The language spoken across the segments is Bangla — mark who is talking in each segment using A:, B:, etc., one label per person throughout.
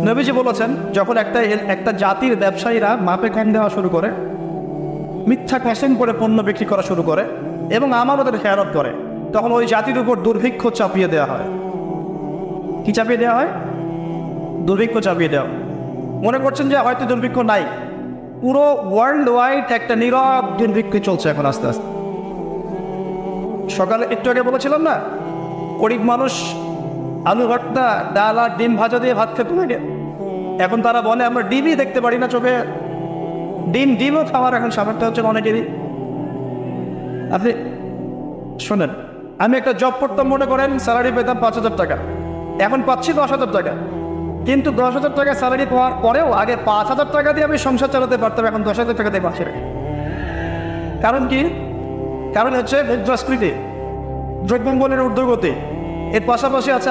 A: নবীজি বলেছেন, যখন একটা জাতির ব্যবসায়ীরা মাপে কম দেওয়া শুরু করে, মিথ্যা কসম করে পণ্য বিক্রি করা শুরু করে এবং আমানতের খেয়ানত করে, তখন ওই জাতির উপর দুর্ভিক্ষ চাপিয়ে দেওয়া হয়। কি চাপিয়ে দেওয়া হয়? দুর্ভিক্ষ চাপিয়ে দেওয়া। মনে করছেন যে হয়তো দুর্ভিক্ষ নাই, পুরো ওয়ার্ল্ড ওয়াইড একটা নীরব দুর্ভিক্ষ চলছে এখন আস্তে আস্তে। সকালে একটু আগে বলেছিলাম না, গরিব মানুষ আলু ভর্তা, ডাল আর ডিম ভাজা দিয়ে ভাত খেতে লাগে। এখন তারা বলে আমরা ডিমই দেখতে পারি না চোখে। ডিমও খাওয়ার এখন সামর্থ্য হচ্ছে অনেকেরই। আপনি শোনেন, আমি একটা জব করতাম, মনে করেন স্যালারি পেতাম 5,000 টাকা, এখন পাচ্ছি 10,000 টাকা। কিন্তু 10,000 টাকা স্যালারি পাওয়ার পরেও আগে 5,000 টাকা দিয়ে আমি সংসার চালাতে পারতাম, এখন 10,000 টাকা দিয়ে পাচ্ছি না। কারণ কি? কারণ হচ্ছে মুদ্রাস্ফীতি, দ্রব্যমূল্যের ঊর্ধ্বগতি, এর পাশাপাশি আছে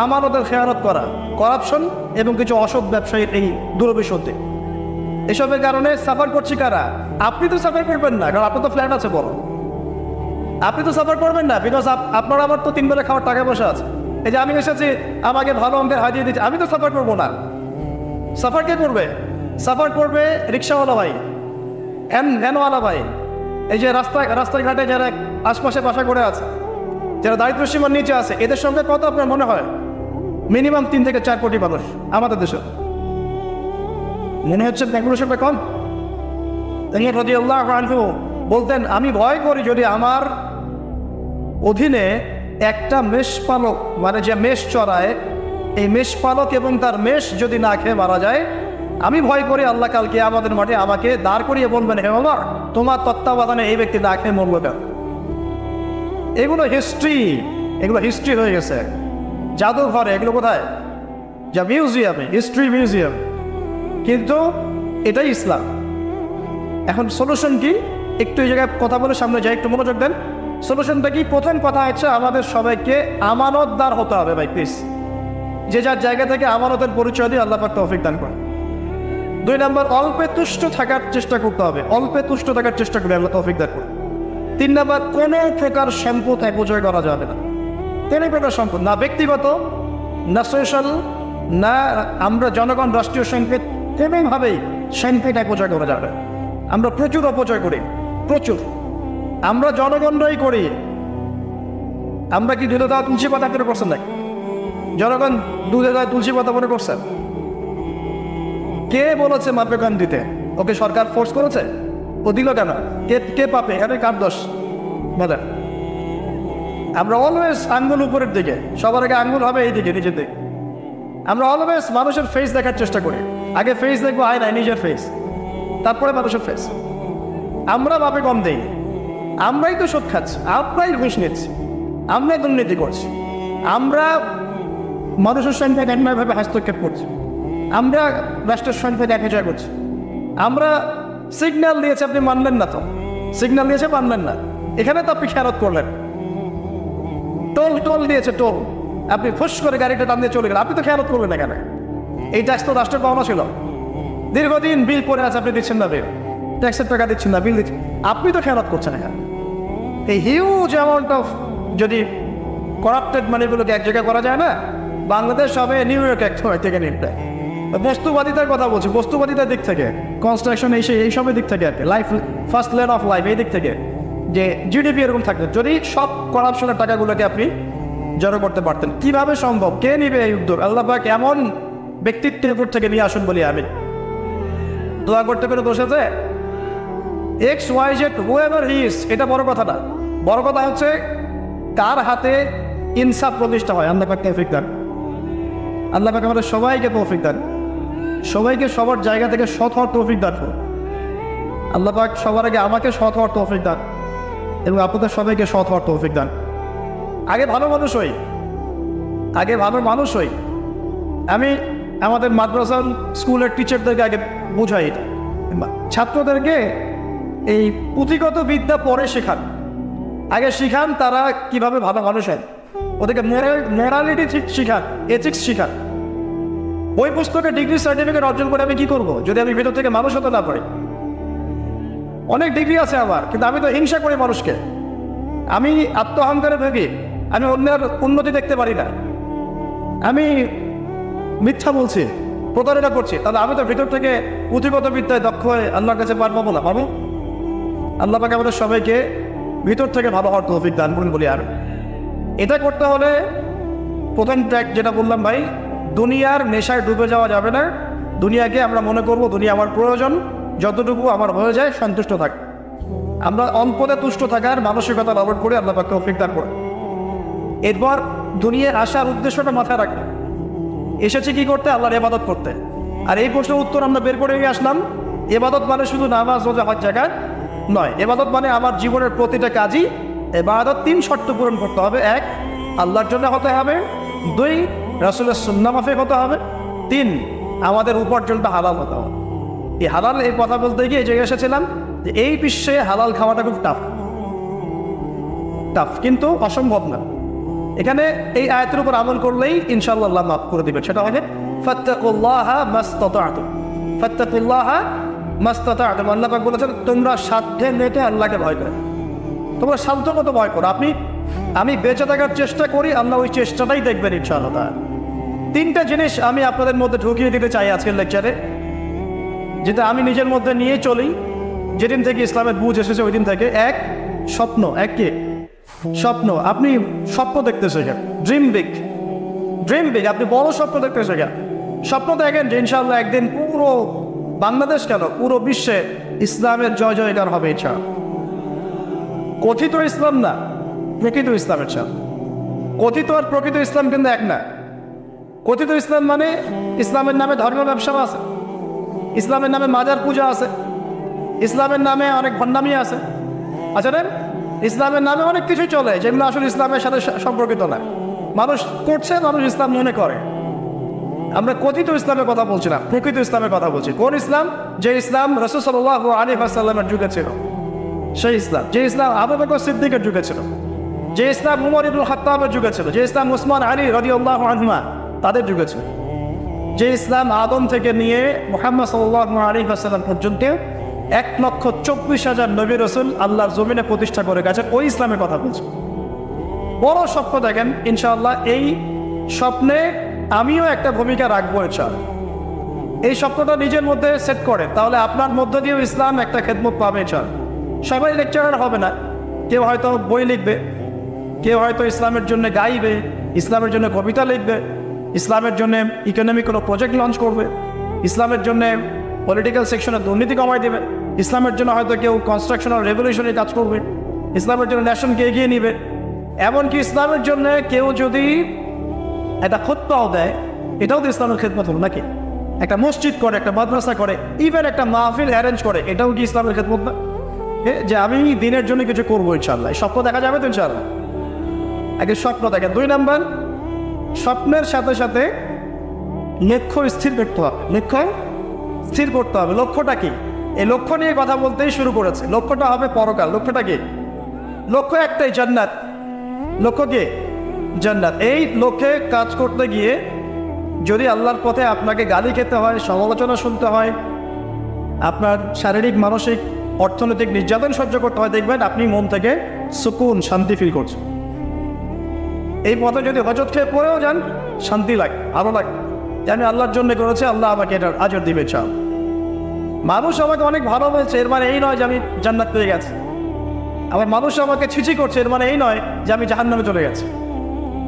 A: আমানতের খেয়ানত করা, করাপশন এবং কিছু অসৎ ব্যবসায়ীর এই দুরভিসন্ধি। এসবের কারণে সাফার করছি কারা? আপনি তো সাফার করবেন না, কারণ আপনার তো ফ্ল্যাট আছে বড়। আপনি তো সাফার করবেন না, বিকজ আপনার আমার তো 3 বেলা খাওয়ার টাকা পয়সা আছে। এই যে আমি এসেছি, আমাকে ভালো অঙ্কের হাজিয়ে দিচ্ছে, আমি তো সাফার করবো না। সাফার কে করবে? সাফার করবে রিক্সাওয়ালা ভাই, ভ্যানওয়ালা ভাই, এই যে রাস্তাঘাটে যারা আশপাশে বাসা করে আছে, যারা দারিদ্র সীমার নিচে আছে, এদের সঙ্গে কত আপনার মনে হয়? মিনিমাম 3 থেকে 4 কোটি মানুষ আমাদের দেশে। মনে হচ্ছে ব্যাংকুর সঙ্গে কম? রাদিয়াল্লাহু আনহু বলতেন, আমি ভয় করি যদি আমার অধীনে একটা মেষপালক, মানে যে মেষ চড়ায়, এই মেষপালক এবং তার মেষ যদি না খেয়ে মারা যায়, আমি ভয় করি আল্লাহ কালকে আমাদের মাঠে আমাকে দাঁড় করিয়ে বলবেন, হে ওমর, তোমার তত্ত্বাবধানে এই ব্যক্তি না খেয়ে মরল কেন? এগুলো হিস্ট্রি হয়ে গেছে জাদুঘরে। এগুলো কোথায়? যা মিউজিয়ামে, হিস্ট্রি মিউজিয়াম। কিন্তু এটাই ইসলাম। এখন সলিউশন কি? একটু এই জায়গায় কথা বলে সামনে যাই, একটু মনোযোগ দেন। সলিউশনটা কি? প্রথম কথা হচ্ছে আমাদের সবাইকে আমানতদার হতে হবে ভাই, প্লিজ। যে যার জায়গা থেকে আমানতের পরিচয় দিয়ে আল্লাহ পাক তৌফিক দান করে। 2 নম্বর, অল্পে তুষ্ট থাকার চেষ্টা করতে হবে, অল্পে তুষ্ট থাকার চেষ্টা করে আল্লাহ তৌফিক দান করে। 3 নম্বর, কোনো প্রকার সম্পদ অপচয় করা যাবে না। কোনো প্রকার সম্পদ না, ব্যক্তিগত না সোশ্যাল, না আমরা জনগণ, রাষ্ট্রীয় সম্পদ, কোনোভাবেই সম্পদ অপচয় করা যাবে। আমরা প্রচুর অপচয় করি, প্রচুর। আমরা জনগণরাই করি। আমরা কি দুধে দেওয়া তুলসী পাতা মনে করছেন নাকি? জনগণ দুধে দেওয়া তুলসী পাতা মনে করছেন? কে বলেছে মাপে কম দিতে? ওকে সরকার ফোর্স করেছে? ও দিল কেন? কে পাবে? এখানে কার দোষ বলেন? আমরা অলওয়েজ আঙ্গুল উপরের দিকে, সবার আগে আঙ্গুল হবে এই দিকে, নিজের দিকে। আমরা অলওয়েজ মানুষের ফেস দেখার চেষ্টা করি। আগে ফেস দেখবো, নাই নিজের ফেস, তারপরে মানুষের ফেস। আমরা মাপে কম দেই, আমরাই তো সুদ খাচ্ছি, আমরাই ঘুষ নিচ্ছি, আমরাই দুর্নীতি করছি, আমরা মানুষের সংখ্যায় ন্যায়ভাবে হস্তক্ষেপ করছি, আমরা রাষ্ট্রের সংখ্যায় অপচয় করছি। আমরা সিগন্যাল দিয়েছে, আপনি মানলেন না, তো সিগন্যাল দিয়েছে মানলেন না, এখানে তো আপনি খেয়ালত করলেন। টোল দিয়েছে, টোল, আপনি ফুস করে গাড়িটা টান দিয়ে চলে গেলেন, আপনি তো খেয়ালত করলেন এখানে। এই ট্যাক্স তো রাষ্ট্রের পাওনা ছিল, দীর্ঘদিন বিল পড়ে আছে, আপনি দিচ্ছেন না বিল, ট্যাক্সের টাকা দিচ্ছেন না, বিল দিচ্ছেন, আপনি তো খেয়ালত করছেন এখানে। এই হিউজ অ্যামাউন্ট অফ যদি করাপ্টেড মানিগুলোকে এক জায়গায় করা যায় না, বাংলাদেশ হবে নিউ ইয়র্ক এক সময় থেকে নিতে। বস্তুবাদিতার কথা বলছি, বস্তুবাদিতার দিক থেকে, কনস্ট্রাকশন এইসবের দিক থেকে আর কি, life first lane of life, এই দিক থেকে যে জিডিপি এরকম থাকবে, যদি সব করাপশনের টাকাগুলোকে আপনি জড়ো করতে পারতেন। কিভাবে সম্ভব? কে নিবে এই উদ্যোগ? আল্লাহ পাক এমন ব্যক্তিত্বের উপর থেকে নিয়ে আসুন বলি আমি। দোয়া করতে পেরে দোষ আছে? XYZ whoever he is, এটা বড় কথা না। বড় কথা হচ্ছে কার হাতে ইনসাফ প্রতিষ্ঠা হয়। আল্লাহ পাক তৌফিক দান। আল্লাহ পাক আমাদের সবাইকে তৌফিক দান, সবাইকে সবার জায়গা থেকে সৎ হওয়ার তৌফিক দান। আল্লাহ পাক সবার আগে আমাকে সৎ হওয়ার তৌফিক দান এবং আপনাদের সবাইকে সৎ হওয়ার তৌফিক দান। আগে ভালো মানুষ হই, আগে ভালো মানুষ হই। আমি আমাদের মাদ্রাসা স্কুলের টিচারদেরকে আগে বুঝাই, ছাত্রদেরকে এই পুঁথিগত বিদ্যা পরে শেখান, আগে শিখান তারা কিভাবে ভালো মানুষ হয়। ওদেরকে মোরালিটি শিখান, এথিক্স শিখান। ওই পুস্তকে ডিগ্রি সার্টিফিকেট অর্জন করে আমি কি করব যদি আমি ভেতর থেকে মানুষ হতে না পারি? অনেক ডিগ্রি আছে আমার, কিন্তু আমি তো হিংসা করি মানুষকে, আমি আত্ম অহংকারে ভুগি, আমি অন্যের উন্নতি দেখতে পারি না, আমি মিথ্যা বলছি, প্রতারণা করছি, তাহলে আমি তো ভিতর থেকে পুঁথিগত বিদ্যায় দক্ষ হয়ে আল্লাহর কাছে পার পাবো না, পাবো? আল্লাহ পাক আমাদের সবাইকে ভিতর থেকে ভালো হওয়ার তৌফিক দান করুন বলি। আর এটা করতে হলে প্রথম ট্র্যাক যেটা বললাম ভাই, দুনিয়ার নেশায় ডুবে যাওয়া যাবে না। দুনিয়াকে আমরা মনে করব দুনিয়া আমার প্রয়োজন, যতটুকু আমার হয়ে যায় সন্তুষ্ট থাক। আমরা অল্পতে তুষ্ট থাকার মানসিকতা ব্যবহার করে আল্লাহ পাক তৌফিক দান করে। এরপর দুনিয়ায় আসার উদ্দেশ্যটা মাথায় রাখবে, এসেছে কি করতে? আল্লাহর ইবাদত করতে। আর এই প্রশ্নের উত্তর আমরা বের করে নিয়ে আসলাম, ইবাদত মানে শুধু নামাজ রোজা হজ যাকাত নয়। ইবাদত মানে আমার জীবনের প্রতিটা কাজই ইবাদত। 3 শর্ত পূরণ করতে হবে। 1, আল্লাহর জন্য হতে হবে। 2, রাসূলের সুন্নাহ মাফিক হতে হবে। 3, আমাদের উপার্জনটা হালাল হতে হবে। এই হালাল এই কথা বলতে গিয়ে এই জায়গায় এসেছিলাম যে এই বিশ্বে হালাল খাওয়াটা খুব টাফ, কিন্তু অসম্ভব না। এখানে এই আয়াতের উপর আমল করলেই ইনশাআল্লাহ আল্লাহ মাফ করে দিবেন। সেটা হবে ফাত্তাকুল্লাহা মাসতাতা'তুম, ফাত্তাকুল্লাহা মাসতাতা'তুম। আল্লাহ পাক বলেছেন তোমরা সাধ্যে মেটে আল্লাহকে ভয় করো, তোমরা সাধ্য মতো ভয় করো। আমি বেঁচে থাকার চেষ্টা করি, আল্লাহ ওই চেষ্টাটাই দেখবেন ইনশাআল্লাহ। 3টা জিনিস আমি আপনাদের মধ্যে ঢুকিয়ে দিতে চাই আজকের লেকচারে, যেটা আমি নিজের মধ্যে নিয়ে চলি যেদিন থেকে ইসলামের বুঝ এসেছে ওই দিন থেকে। 1, স্বপ্ন। 1 কি? স্বপ্ন। আপনি স্বপ্ন দেখতে শেখেন, ড্রিম বিগ। আপনি বড় স্বপ্ন দেখতে শেখেন। স্বপ্ন দেখেন যে ইনশাআল্লাহ একদিন পুরো বাংলাদেশ কেন পুরো বিশ্বে ইসলামের জয় জয়গান হবে ইনশাআল্লাহ। কথিত ইসলাম না, প্রকৃত ইসলামের চাপ। কথিত আর প্রকৃত ইসলাম কিন্তু এক না। কথিত ইসলাম মানে ইসলামের নামে ধর্মীয় ব্যবসা আছে, ইসলামের নামে মাজার পূজা আছে, ইসলামের নামে অনেক ভণ্ডামি আছে, আচ্ছা না? ইসলামের নামে অনেক কিছু চলে যেগুলো আসলে ইসলামের সাথে সম্পর্কিত না। মানুষ করছে, মানুষ ইসলাম মনে করে। আমরা কথিত ইসলামের কথা বলছি না, প্রকৃত ইসলামের কথা বলছি। কোন ইসলাম? যে ইসলাম রাসূল সাল্লাল্লাহু আলাইহি ওয়াসাল্লামের যুগে ছিল, সেই ইসলাম। যে ইসলাম আবু বকর সিদ্দিকের যুগে ছিল, যে ইসলাম উমর ইবনুল খাত্তাবের যুগে ছিল, যে ইসলাম উসমান আলী রাদিয়াল্লাহু আনহুমা তাদের যুগে ছিল, যে ইসলাম আদম থেকে নিয়ে মুহাম্মদ সাল্লাল্লাহু আলাইহি ওয়াসাল্লাম পর্যন্ত 1,24,000 নবী রাসূল আল্লাহর জমিনে প্রতিষ্ঠা করে গেছেন, ওই ইসলামের কথা বলছি। বড় স্বপ্ন দেখেন ইনশাআল্লাহ। এই স্বপ্নে আমিও একটা ভূমিকা রাখবো ইনশাআল্লাহ। এই স্বপ্নটা নিজের মধ্যে সেট করে, তাহলে আপনার মধ্য দিয়েও ইসলাম একটা খেদমত পাবে ইনশাআল্লাহ। সবাই লেকচারার হবে না, কেউ হয়তো বই লিখবে, কেউ হয়তো ইসলামের জন্য গাইবে, ইসলামের জন্য কবিতা লিখবে, ইসলামের জন্য ইকোনমিক কোনো প্রজেক্ট লঞ্চ করবে, ইসলামের জন্য পলিটিক্যাল সেকশনে দুর্নীতি কমাই দেবে, ইসলামের জন্য হয়তো কেউ কনস্ট্রাকশন আর রেভলিউশনের কাজ করবে, ইসলামের জন্য ন্যাশনকে এগিয়ে নিবে। এমনকি ইসলামের জন্য কেউ যদি একটা খুতবাও দেয়, এটাও তো ইসলামের খেদমত হলো নাকি? একটা মসজিদ করে, একটা মাদ্রাসা করে, ইভেন একটা মাহফিল অ্যারেঞ্জ করে, এটাও কি ইসলামের খেদমত না? যে আমি দিনের জন্য কিছু করবো ইনশাআল্লাহ। স্বপ্ন দেখা যাবে তো ইনশাআল্লাহ। আগে স্বপ্ন দেখেন। 2 নাম্বার, স্বপ্নের সাথে সাথে লক্ষ্য স্থির করতে হবে। লক্ষ্য স্থির করতে হবে। লক্ষ্যটা কি? এই লক্ষ্য নিয়ে কথা বলতেই শুরু করেছে। লক্ষ্যটা হবে পরকাল। লক্ষ্যটা কি? লক্ষ্য একটাই, জান্নাত। লক্ষ্য কি? জান্নাত। এই লক্ষ্যে কাজ করতে গিয়ে যদি আল্লাহর পথে আপনাকে গালি খেতে হয়, সমালোচনা শুনতে হয়, আপনার শারীরিক মানসিক অর্থনৈতিক নির্যাতন সহ্য করতে হয়, দেখবেন আপনি মন থেকে সুকুন শান্তি ফিল করছেন। এই পথে যদি হজত খেয়ে পড়েও যান, শান্তি লাগে, ভালো লাগে যে আমি আল্লাহর জন্য করেছি, আল্লাহ আমাকে এটার আজর দিবে। চাও মানুষ আমাকে অনেক ভালোবেসেছে, এর মানে এই নয় যে আমি জান্নাত পেয়ে গেছি। আবার মানুষ আমাকে ছিছি করছে, এর মানে এই নয় যে আমি জাহান্নামে চলে গেছি।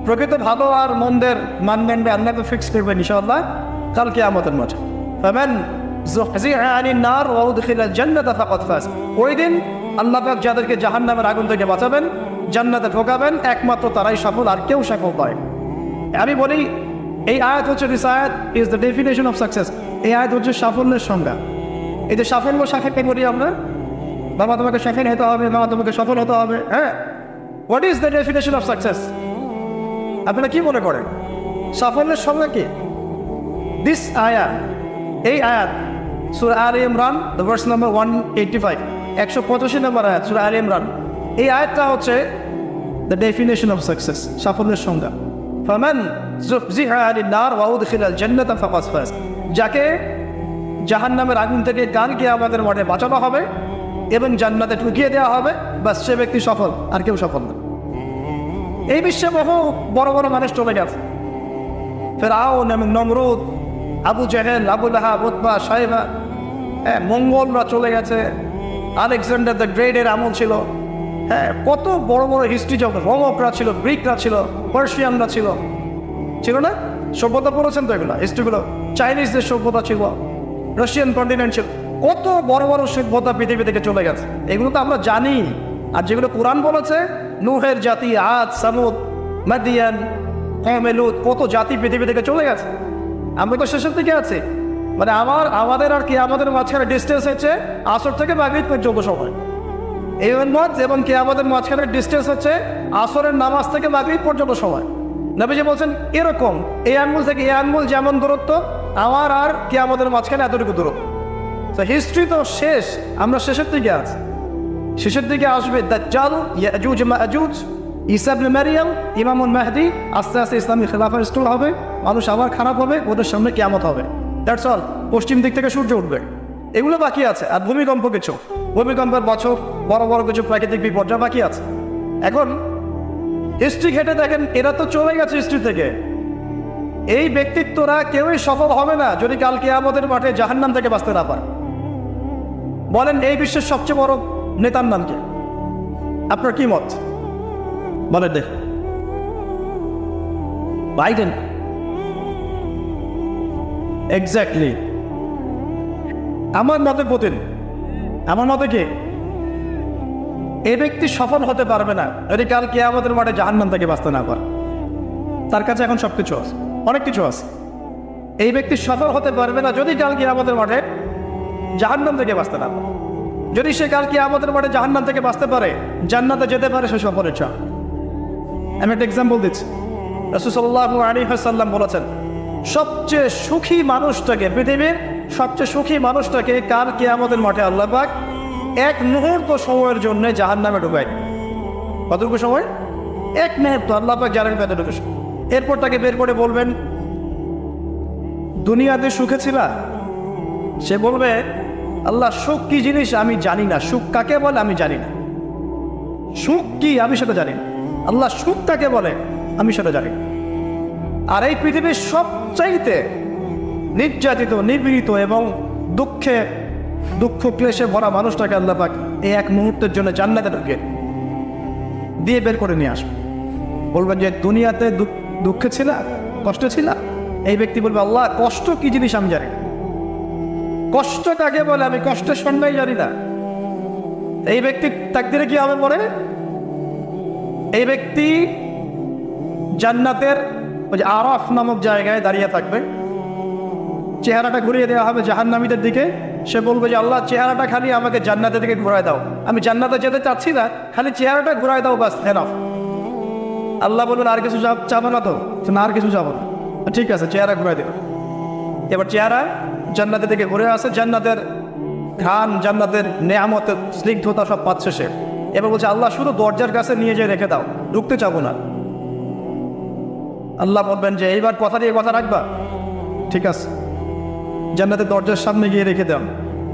A: প্রকৃত ভালো আর মন্দের মানদণ্ডে আল্লাহ তো ফিক্স করবেন ইনশাআল্লাহ কাল কিয়ামতের মাঠে। ফামান যুহজিহা আনিন নার ওয়া উদখিলাল জান্নাতা ফাকাদ ফাজ। ওই দিন আল্লাহ পাক যাদেরকে জাহান্নামের আগুন থেকে বাঁচাবেন, জান্নাতে ঢোকাবেন, একমাত্র তারাই সফল, আর কেউ সফল নয়। আমি বলি এই আয়াত হচ্ছে, দিস আয়াত is the definition of success. এই আয়াত হচ্ছে সাফল্যের সংজ্ঞা। এই যে সাফল্য সাফল্য করি আমরা, বাবা তোমাকে সফল হতে হবে, বাবা তোমাকে সফল হতে হবে। হ্যাঁ, what is the definition of success? আপনারা কি মনে করেন সাফল্যের সংজ্ঞা কি? দিস আয়াত, এই আয়াত সূরা আলে ইমরান ভার্স নাম্বার 185, 185 নম্বর আয়াত সূরা আলে ইমরান। এই আয়াতটা হচ্ছে দ্য ডেফিনেশন অফ সাকসেস, সাফল্যের সংজ্ঞা। ফামান যুহজিহা আনিন নার ওয়া উদখিলাল জান্নাতা ফাকাদ ফাজ। যাকে জাহান্নামের আগুন থেকে কাল কিয়ামতের মাঠে বাঁচানো হবে এবং জান্নাতে ঢুকিয়ে দেওয়া হবে, বাস সে ব্যক্তি সফল, আর কেউ সফল না। এই বিশ্বে বহু বড় বড় মানুষ চলে গেছে, ফেরাউন এবং নমরুদ, আবু জেহেল, আবু লাহাব, উতবা, সাইবা, মঙ্গলরা চলে গেছে, আলেকজান্ডার দ্য গ্রেটের আমল ছিল। কত বড় বড় হিস্ট্রি, যখন রোমকরা ছিল, গ্রিকরা ছিল, পার্সিয়ানরা ছিল, ছিল না? সভ্যতা পড়েছেন তো এগুলো, হিস্ট্রিগুলো। চাইনিজদের সভ্যতা ছিল, রাশিয়ান কন্টিনেন্ট ছিল, কত বড় বড় সভ্যতা পৃথিবী থেকে চলে গেছে। এগুলো তো আমরা জানি। আর যেগুলো কোরআন বলেছে, নূহের জাতি, আদ, সামুদ, মাদিয়ান, লূত, কত জাতি পৃথিবী থেকে চলে গেছে। আমরা তো শেষের দিকে আছি। মানে আমাদের আর কি আমাদের মাঝখানে ডিস্টেন্স হচ্ছে আসর থেকে মাগরিব পর্যন্ত সময়। এই মত এবং কি আমাদের মাঝখানে ডিস্টেন্স হচ্ছে আসরের নামাজ থেকে মাগরিব পর্যন্ত সময়। নবীজি বলছেন এরকম, এই আঙ্গুল থেকে এই আঙ্গুল যেমন দূরত্ব, আমার আর কি আমাদের মাঝখানে এতটুকু দূরত্ব। তো হিস্ট্রি তো শেষ, আমরা শেষের দিকে আছি। শেষের দিকে আসবে দাজ্জাল, ইয়াজুজ মাজুজ, ঈসা ইবনে মারইয়াম, ইমামুল মাহদি। আস্তে আস্তে ইসলামী খেলাফা ইনস্টল হবে, মানুষ আবার খারাপ হবে, ওদের সামনে কিয়ামত হবে। That's all. পশ্চিম দিক থেকে সূর্য উঠবে, এগুলো বাকি আছে। আর ভূমিকম্প কিছু, ভূমিকম্পের বছর, বড় বড় কিছু প্রাকৃতিক বিপর্যয় বাকি আছে। এখন হিস্ট্রি ঘেটে দেখেন, এরা তো চলে গেছে হিস্ট্রি থেকে। এই ব্যক্তিত্বরা কেউই সফল হবে না যদি কাল কিয়ামতের মাঠে জাহান্নাম থেকে বাঁচতে না পারে। বলেন এই বিশ্বের সবচেয়ে বড় নেতার নাম কি? আপনার কি মত বলেন? দেখ, বাইডেন। এক্স্যাক্টলি। আমার মতে পুতিন। আমার মতে কি? এই ব্যক্তি সফল হতে পারবে না যদি কাল কিয়ামতের মাঠে জাহান্নাম থেকে বাঁচতে না পারে। তার কাছে এখন সবকিছু আছে, অনেক কিছু আছে। এই ব্যক্তি সফল হতে পারবে না যদি কাল কিয়ামতের মাঠে জাহান্নাম থেকে বাঁচতে না পারে। যদি সে কাল কিয়ামতের মাঠে জাহান্নাম থেকে বাঁচতে পারে, জান্নাতে যেতে পারে, সে সফলের চাপ। আমি একটা এক্সাম্পল দিচ্ছি। রাসূল সাল্লাল্লাহু আলাইহি ওয়াসাল্লাম বলেছেন, সবচেয়ে সুখী মানুষটাকে, পৃথিবীর সবচেয়ে সুখী মানুষটাকে কাল কিয়ামতের মাঠে আল্লাহ পাক এক মুহূর্ত সময়ের জন্য জাহান্নামে ঢুকায়। কতটুকু সময়? এক মুহূর্ত। আল্লাহ পাক জানেন কতটুকু। এরপর তাকে বের করে বলবেন, দুনিয়াতে সুখে ছিলা? সে বলবে, আল্লাহ সুখ কি জিনিস আমি জানি না, সুখ কাকে বলে আমি জানি না, সুখ কি আমি সেটা জানি না। আল্লাহ সুখ কাকে বলে আমি সেটা জানি না। আর এই পৃথিবীর সবচাইতে নির্যাতিত, নিপীড়িত এবং দুঃখ ক্লেশে ভরা মানুষটাকে আল্লাহ পাক এই এক মুহূর্তের জন্য জান্নাতে ঢুকে দিয়ে বের করে নিয়ে আসবে। বলবেন যে দুনিয়াতে দুঃখে ছিল, কষ্টে ছিল? এই ব্যক্তি বলবে, আল্লাহ কষ্ট কি জিনিস আমি জানি না, কষ্ট কাকে বলে আমি কষ্টের সন্ধাই জানি না। এই ব্যক্তি তাকদিরে কি হবে পরে? এই ব্যক্তি জান্নাতের ওই যে আরাফ নামক জায়গায় দাঁড়িয়ে থাকবে, চেহারাটা ঘুরিয়ে দেওয়া হবে জাহান্নামীদের দিকে। সে বলবে যে আল্লাহ চেহারাটা খালি আমাকে জান্নাতের দিকে ঘুরায় দাও, আমি জান্নাতে যেতে চাচ্ছি না, খালি চেহারাটা ঘুরায় দাও, বাস এনাফ। আল্লাহ বলবেন আর কিছু চাবো না? তো না, আর কিছু চাবো না। ঠিক আছে, চেহারা ঘুরাই দেবে। এবার চেহারা জান্নাতের দিকে ঘুরে আসে, জান্নাতের ঘ্রাণ, জান্নাতের নেয়ামতের স্নিগ্ধতা সব পাচ্ছে সে। এবার বলছে আল্লাহ শুধু দরজার কাছে নিয়ে যেয়ে রেখে দাও, ঢুকতে চাবো না। আল্লাহ বলবেন যে এইবার কথা দিয়ে কথা রাখবা, ঠিক আছে, জান্নাতের দরজার সামনে গিয়ে রেখে দাও।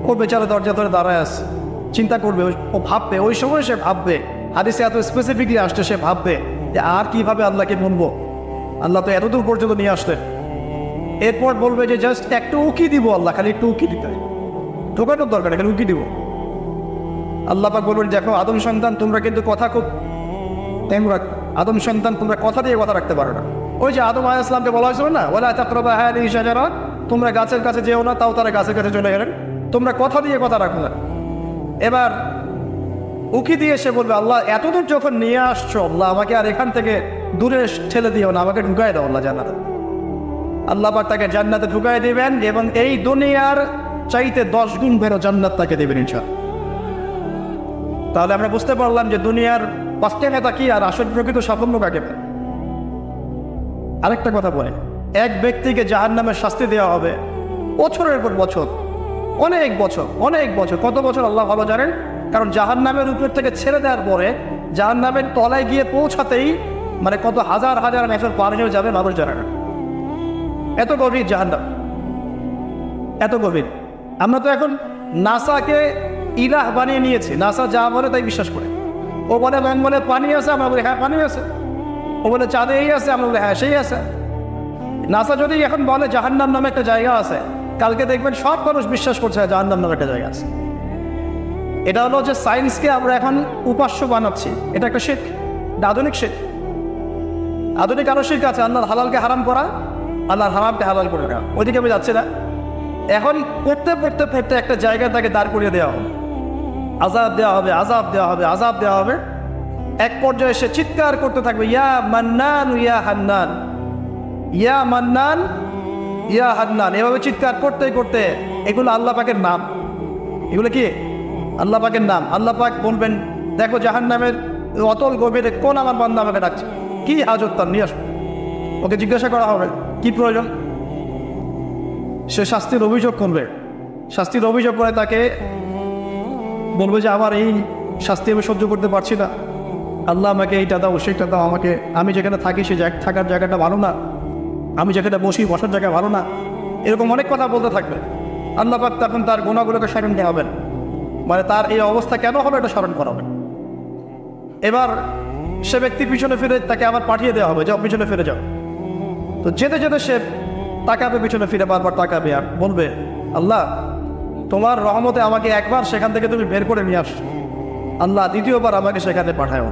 A: ও বেচারা দরজা ধরে দাঁড়ায় আছে, চিন্তা করবে, ও ভাববে, ওই সময় সে ভাববে, হাদিসে এত স্পেসিফিকলি আসছে, সে ভাববে যে আর কিভাবে আল্লাহকে বলবো, আল্লাহ তো এতদূর পর্যন্ত নিয়ে আসলেন। এরপর বলবে যে জাস্ট একটু উকি দিব, আল্লাহ খালি একটু উকি দিতে, ঢোকানোর দরকার নেই, খালি উকি দিব। আল্লাহ পাক বলবেন, দেখো আদম সন্তান, তোমরা কিন্তু কথা খুব টাইম রাখ, আদম সন্তান তোমরা কথা দিয়ে কথা রাখতে পারো না। ওই যে আদম আলাইহিস সালামকে বলা হয়েছিল না, ওয়ালা তাকরাবা হাযিহি শাজারা, তোমরা গাছের কাছে যেও না, তাও তারা গাছের কাছে চলে গেলেন। তোমরা কথা দিয়ে কথা রাখো না। এবার উকি দিয়ে সে বলবে, আল্লাহ এতদূর যখন নিয়ে আসছো, আল্লাহ আমাকে আর এখান থেকে দূরে ঠেলে দিও না, আমাকে ঢুকাই দাও আল্লাহ জান্নাতে। আল্লাহ পাক তাকে জান্নাতে ঢুকাই দিবেন এবং এই দুনিয়ার চাইতে 10 গুণ বেরো জান্নাত তাকে দেবেন ইনশাআল্লাহ। তাহলে আমরা বুঝতে পারলাম যে দুনিয়ার পাঁচটা নেতা কি আর আসল প্রকৃত সাফল্য কাকে বলে। আরেকটা কথা বলে, এক ব্যক্তিকে জাহান্নামের শাস্তি দেওয়া হবে বছরের পর বছর, অনেক বছর, অনেক বছর, কত বছর আল্লাহ ভালো জানেন। কারণ জাহান্নামের উপর থেকে ছেড়ে দেওয়ার পরে জাহান্নামের তলায় গিয়ে পৌঁছাতেই মানে কত হাজার হাজার বছর পার হয়ে যাবে মানুষ জানে না। এত গভীর জাহান্নাম, এত গভীর। আমরা তো এখন নাসাকে ইলাহ বানিয়ে নিয়েছি, নাসা যা বলে তাই বিশ্বাস করে। ও বলে মঙ্গলে পানি আছে, আমরা বলি হ্যাঁ পানি আছে। ও বলে চাঁদে এই আছে, আমরা বলি হ্যাঁ সেই আছে। নাসা যদি এখন বলে জাহান্নাম নামে একটা জায়গা আছে, কালকে দেখবেন সব মানুষ বিশ্বাস করছে জাহান্নাম নামে একটা জায়গা আছে। এটা হলো যে সায়েন্সকে আমরা এখন উপাস্য বানাচ্ছি, এটা একটা শিরক, আধুনিক শিরক। আধুনিক আরো শিরক আছে, আল্লাহর হালালকে হারাম করা, আল্লাহর হারামকে হালাল করে দেওয়া। ওইদিকে আমি যাচ্ছি না। এখন পড়তে পড়তে পড়তে একটা জায়গায় তাকে দাঁড় করিয়ে দেওয়া হবে, আযাব দেওয়া হবে, আযাব দেওয়া হবে, আযাব দেওয়া হবে। এক পর্যায়ে সে চিৎকার করতে থাকবে, ইয়া মান্নান ইয়া হান্নান, ইয়া মান্নান ইয়া হান্নান। এভাবে চিৎকার করতে করতে, এগুলো আল্লাহ পাকের নাম। এগুলো কি আল্লাহ পাকের নাম। আল্লাহ পাক বলবেন, দেখো জাহান্নামের অতল গভীরে কোন আমার বান্দা আমাকে ডাকছে, কি হাজত তার, নিয়ে আসো। ওকে জিজ্ঞাসা করা হবে কি প্রয়োজন। সে শাস্তির অভিযোগ করবে, শাস্তির অভিযোগ করে তাকে বলবে যে আমার এই শাস্তি আমি সহ্য করতে পারছি না, আল্লাহ আমাকে এইটা দাও, সেইটা দাও আমাকে, আমি যেখানে থাকি সে থাকার জায়গাটা ভালো না, আমি যেখানে বসি বসার জায়গা ভালো না, এরকম অনেক কথা বলতে থাকবে। আল্লাহ পাক তখন তার গুনাহগুলোকে স্মরণ দেওয়া হবেন, মানে তার এই অবস্থা কেন হলো এটা স্মরণ করা হবে। এবার সে ব্যক্তি পিছনে ফিরে তাকে আবার পাঠিয়ে দেওয়া হবে, যাও পিছনে ফিরে যাও। তো যেতে যেতে সে তাকাবে পিছনে ফিরে, বারবার তাকাবে আর বলবে, আল্লাহ তোমার রহমতে আমাকে একবার সেখান থেকে তুমি বের করে নিয়ে আসো, আল্লাহ দ্বিতীয়বার আমাকে সেখানে পাঠাও,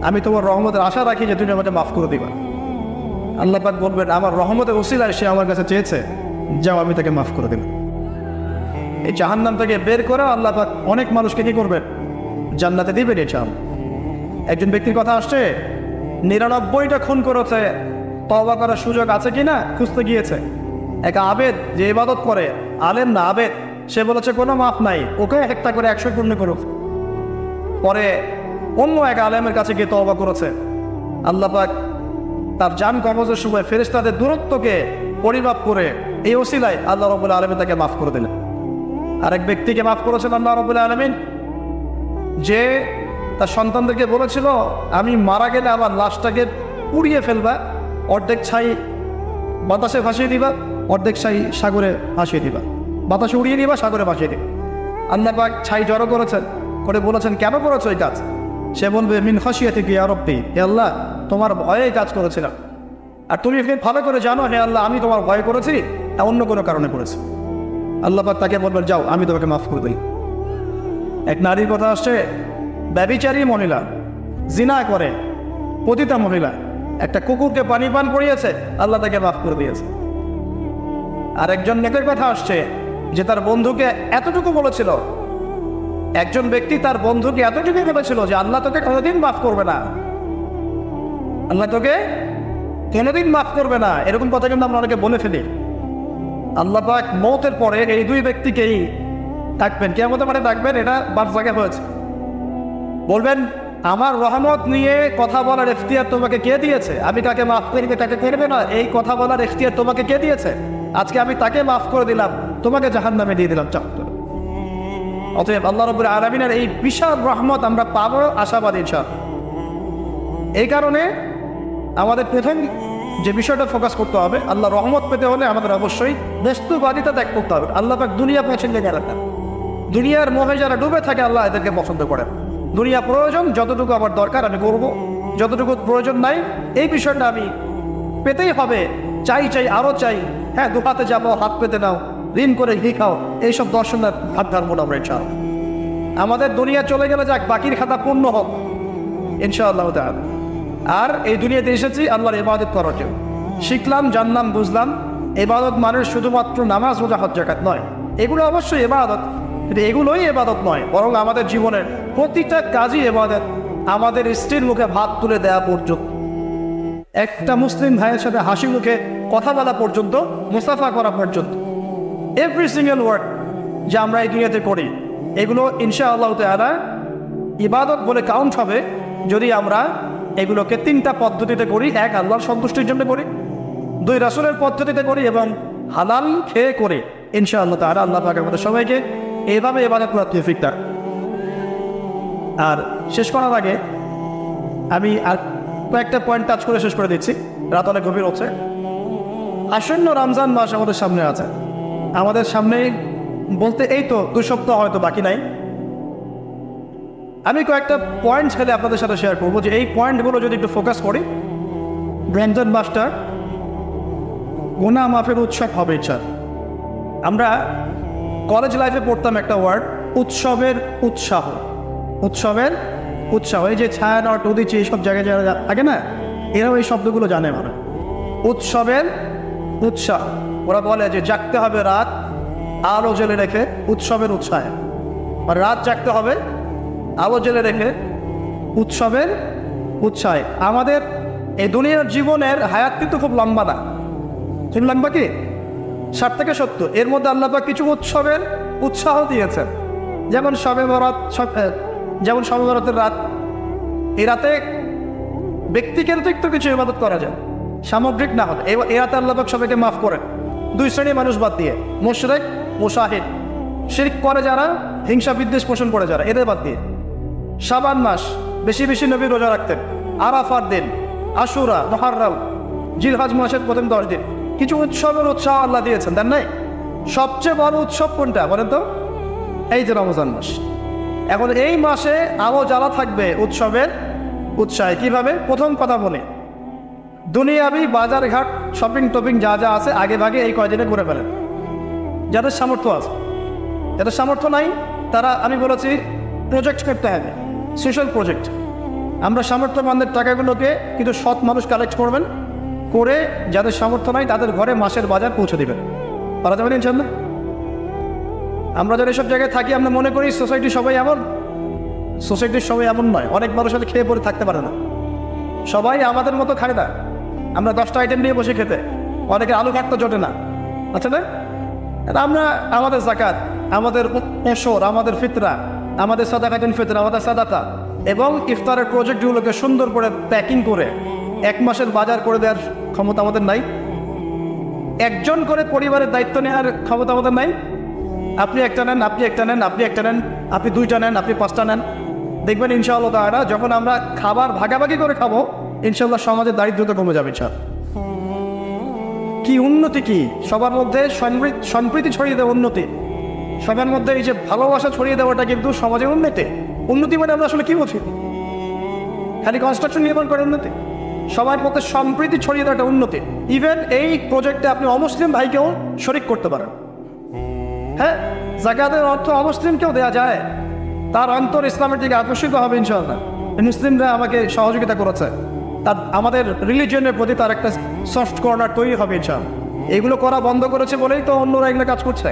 A: আমি তোমার রহমতের আশা রাখি যে তুমি আমাকে মাফ করে দিবা। আল্লাহ পাক বলবেন, আমার রহমতের ওসিলায় সে আমার কাছে চেয়েছে, যাও আমি তাকে মাফ করে দিলাম। এই জাহান্নাম থেকে বের করে আল্লাহ পাক অনেক মানুষকে কি করবেন, জান্নাতে দিবেন। এই চাম একজন ব্যক্তির কথা আসছে, 99টা খুন করেছে, তওবা করার সুযোগ আছে কিনা খুঁজতে গিয়েছে। এক আবেদ যে ইবাদত করে, আলেম না আবেদ, সে বলেছে কোনো মাফ নাই, ওকে একটা করে 100 পূর্ণ করুক। পরে অন্য এক আলেমের কাছে গিয়ে তওবা করেছে, আল্লাহ পাক তার জান কবজের সময় ফেরেশতাদের দূরত্বকে পরিমাপ করে এই ওসিলায় আল্লাহ রাব্বুল আলামিন তাকে মাফ করে দিলেন। আরেক ব্যক্তিকে মাফ করেছেন আল্লাহ রাব্বুল আলামিন, যে তার সন্তানদেরকে বলেছিল আমি মারা গেলে আমার লাশটাকে পুড়িয়ে ফেলবা, অর্ধেক ছাই বাতাসে ভাসিয়ে দিবা, অর্ধেক ছাই সাগরে ভাসিয়ে দিবা, বাতাসে উড়িয়ে দিবা, সাগরে ভাসিয়ে দিবা। আল্লাহ পাক ছাই জড়ো করেছেন, করে বলেছেন কেন করেছো এই কাজ? সে বলবে মিন খাশিয়াতিকা ইয়া রাব্বি, হে আল্লাহ তোমার ভয়ে কাজ করেছিলাম, আর তুমি ভালো করে জানো হে আল্লাহ আমি তোমার ভয় করেছি না অন্য কোনো কারণে করেছি। আল্লাহ পাক তাকে বলবেন যাও আমি তোমাকে মাফ করে দিই। এক নারীর কথা আসছে, ব্যভিচারী মহিলা, জিনা করে পতিতা মহিলা, একটা কুকুরকে পানি পান করিয়েছে, আল্লাহ তাকে মাফ করে দিয়েছে। আর একজন নেকের কথা আসছে, যে তার বন্ধুকে এতটুকু বলেছিল, একজন ব্যক্তি তার বন্ধুকে এতটুকু বলেছিল যে আল্লাহ তোকে কোনোদিন মাফ করবে না, আল্লাহ তোকে কোনোদিন মাফ করবে না। এরকম কথা কিন্তু আমরা অনেকে বলে ফেলি। আল্লাহ পাক মওতের পরে এই দুই ব্যক্তিকেই ডাকবেন, কিয়ামতের মাঠে ডাকবেন, এটা বারজাগে হয়েছে। বলবেন আমার রহমত নিয়ে কথা বলার ইখতিয়ার তোমাকে কে দিয়েছে? আমি কাকে মাফ করিবে তাকে করবে না, এই কথা বলার ইখতিয়ার তোমাকে কে দিয়েছে? আজকে আমি তাকে মাফ করে দিলাম, তোমাকে জাহান্নামে দিয়ে দিলাম চাপ। অতএব আল্লাহ রাব্বুল আলামিনের এই বিশাল রহমত আমরা পাবো, আশাবাদী ইনশাআল্লাহ। এই কারণে আমাদের প্রথম যে বিষয়টা ফোকাস করতে হবে, আল্লাহ রহমত পেতে হলে আমাদের অবশ্যই বস্তুবাদিতা ত্যাগ করতে হবে। আল্লাহ পাক দুনিয়া পছন্দ করে না, দুনিয়ার মোহে যারা ডুবে থাকে আল্লাহ এদেরকে পছন্দ করেন। দুনিয়া প্রয়োজন, যতটুকু আমার দরকার আমি করব, যতটুকু প্রয়োজন নাই এই বিষয়টা আমি পেতেই হবে, চাই চাই আরও চাই, হ্যাঁ দুহাতে যাবো হাত পেতে নাও, ঋণ করে ঘি খাও, এইসব দর্শনের হাত ধারবো না আমরা ইনশাআল্লাহ। আমাদের দুনিয়া চলে গেলে যাক, বাকির খাতা পূর্ণ হোক ইনশাআল্লাহ তাআলা। আর এই দুনিয়াতে এসেছি আল্লাহর ইবাদত করার জন্য, শিখলাম জানলাম বুঝলাম ইবাদত মানে শুধুমাত্র নামাজ রোজা হজ যাকাত নয়, এগুলো অবশ্যই ইবাদত, কিন্তু এগুলোই ইবাদত নয়, বরং আমাদের জীবনের প্রতিটা কাজই ইবাদত। আমাদের স্ত্রীর মুখে ভাত তুলে দেওয়া পর্যন্ত, একটা মুসলিম ভাইয়ের সাথে হাসি মুখে কথা বলা পর্যন্ত, মুসাফা করা পর্যন্ত, এভরি সিঙ্গেল ওয়ার্ড যা আমরা এই দুনিয়াতে করি, এগুলো ইনশাআল্লাহ তাআলা ইবাদত বলে কাউন্ট হবে যদি আমরা এগুলোকে 3টা পদ্ধতিতে করি। এক, আল্লাহর সন্তুষ্টির জন্য করি, 2 রাসূলের পদ্ধতিতে করি, এবং হালাল খেয়ে করি। ইনশাআল্লাহ তাআলা আল্লাহ পাক আমাদের সবাইকে এইভাবে ইবাদত করার তৌফিক দান। আর শেষ করার আগে আমি আর কয়েকটা পয়েন্ট টাচ করে শেষ করে দিচ্ছি, রাত অনেক গভীর হচ্ছে। আসন্ন রমজান মাস আমাদের সামনে আছে, আমাদের সামনে বলতে এই তো 2 সপ্তাহ হয়তো বাকি নাই। আমি কয়েকটা পয়েন্ট খেলে আপনাদের সাথে শেয়ার করবো, যে এই পয়েন্টগুলো যদি একটু ফোকাস করি, রমজান মাসটা গুনাহ মাফের উৎসব হবে ইচ্ছা। আমরা কলেজ লাইফে পড়তাম একটা ওয়ার্ড, উৎসবের উৎসাহ। উৎসবের উৎসাহ, এই যে ছায়ানট উদিচি এইসব জায়গায় যারা থাকে না, এরাও এই শব্দগুলো জানে। মানে উৎসবের উৎসাহ, ওরা বলে যে জাগতে হবে রাত আলো জেলে রেখে উৎসবের উৎসাহে, আর রাত জাগতে হবে আলো জেলে রেখে উৎসবের উৎসাহে। আমাদের এই দুনিয়ার জীবনের হায়াত কিন্তু খুব লম্বা না, খুব লম্বা কি 60 থেকে 70, এর মধ্যে আল্লাহ পাক কিছু উৎসবের উৎসাহ দিয়েছেন। যেমন শবে বরাত, যেমন শবে বরাতের রাত, এই রাতে ব্যক্তিকেন্দ্রিক তো কিছু ইবাদত করা যায়, সামগ্রিক না হলে। এই রাতে আল্লাহ পাক সবাইকে মাফ করেন, দুই শ্রেণীর মানুষ বাদ দিয়ে, মুশরিক মুশাহিদ, শিরক করে যারা, হিংসা বিদ্বেষ পোষণ করে যারা, এদের বাদ দিয়ে। শাবান মাস বেশি বেশি নবী রোজা রাখতেন, আরাফার দিন, আশুরা, মুহররম, জিলহজ মাসের প্রথম 10 দিন, কিছু উৎসবের উৎসাহ আল্লাহ দিয়েছেন, দেন নাই? সবচেয়ে বড় উৎসব কোনটা বলেন তো? এই যে রমজান মাস। এখন এই মাসে আলো জ্বালা থাকবে উৎসবের উৎসাহে। কিভাবে? প্রথম কথা বলে, দুনিয়াবি বাজার ঘাট শপিং টপিং যা যা আছে আগে ভাগে এই কয়দিনে করে ফেলেন, যাদের সামর্থ্য আছে। যাদের সামর্থ্য নাই তারা, আমি বলেছি, প্রজেক্ট করতে হবে, সোশ্যাল প্রজেক্ট। আমরা সামর্থ্যবানদের টাকাগুলোকে কিন্তু সৎ মানুষ কালেক্ট করবেন, করে যাদের সামর্থ্য নাই তাদের ঘরে মাসের বাজার পৌঁছে দেবেন। পারা যাবে না ইনশাল্লাহ? আমরা যারা এসব জায়গায় থাকি আমরা মনে করি সোসাইটি সবাই এমন, সোসাইটির সবাই এমন নয়। অনেক মানুষ হয়তো খেয়ে পরে থাকতে পারে না, সবাই আমাদের মতো খায় না। আমরা 10টা আইটেম নিয়ে বসে খেতে, অনেকে আলু কাটতে জোটে না, আচ্ছা না? আমরা আমাদের যাকাত, আমাদের এশর, আমাদের ফিতরা, আমাদের সাদাকাতুল ফিতরা, আমাদের সাদাকা এবং ইফতারের প্রজেক্টগুলোকে সুন্দর করে প্যাকিং করে 1 মাসের বাজার করে দেওয়ার ক্ষমতা আমাদের নাই। একজন করে পরিবারের দায়িত্ব নেওয়ার ক্ষমতা আমাদের নাই। আপনি একটা নেন, আপনি একটা নেন, আপনি একটা নেন, আপনি 2টা নেন, আপনি 5টা নেন। দেখবেন ইনশাআল্লাহ তাআলা যখন আমরা খাবার ভাগাভাগি করে খাবো, ইনশাআল্লাহ সমাজের দারিদ্রতা কমে যাবে। কি উন্নতি, কি সবার মধ্যে সম্প্রীতি ছড়িয়ে দেওয়া উন্নতি, সবার মধ্যে এই যে ভালোবাসা ছড়িয়ে দেওয়াটা কিন্তু সমাজের উন্নতি। উন্নতি মানে আমরা আসলে কি বুঝি? খালি কনস্ট্রাকশন নির্মাণ করে উন্নতি? সবার মধ্যে সম্প্রীতি ছড়িয়ে দেওয়াটা উন্নতি। ইভেন এই প্রজেক্টে আপনি অমুসলিম ভাইকেও শরিক করতে পারেন। হ্যাঁ, যাকাতের অর্থ অমুসলিমকেও দেওয়া যায়, তার অন্তর ইসলামের দিকে আকর্ষিত হবে ইনশাআল্লাহ। মুসলিমরা আমাকে সহযোগিতা করেছে, তার আমাদের রিলিজিয়নের প্রতি তার একটা সফট কর্নার তৈরি হবে ইনশাআল্লাহ। এগুলো করা বন্ধ করেছে বলেই তো অন্যরা এগুলো কাজ করছে।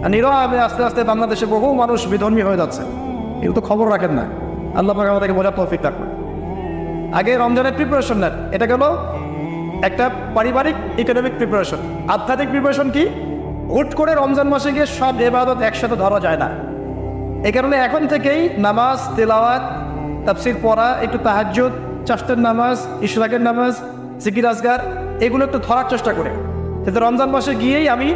A: আর নীরবে আস্তে আস্তে বাংলাদেশে বহু মানুষ বিধর্মী হয়ে যাচ্ছে, এগুলো তো খবর রাখেন না। আল্লাহ পাক আমাদেরকে বোঝার তৌফিক রাখবেন। আগে রমজানের প্রিপারেশন নেন, এটা গেল একটা পারিবারিক ইকোনমিক প্রিপারেশন। আধ্যাত্মিক প্রিপারেশন কি? হুট করে রমজান মাসে গিয়ে সব ইবাদত একসাথে ধরা যায় না। এই কারণে এখন থেকেই নামাজ, তেলাওয়াত, তাফসীর পড়া, একটু তাহাজ্জুদ, চাষতের নামাজ, ইশরাকের নামাজ, জিকির আজগার, এগুলো একটু ধরার চেষ্টা করে, যাতে রমজান মাসে গিয়েই আমি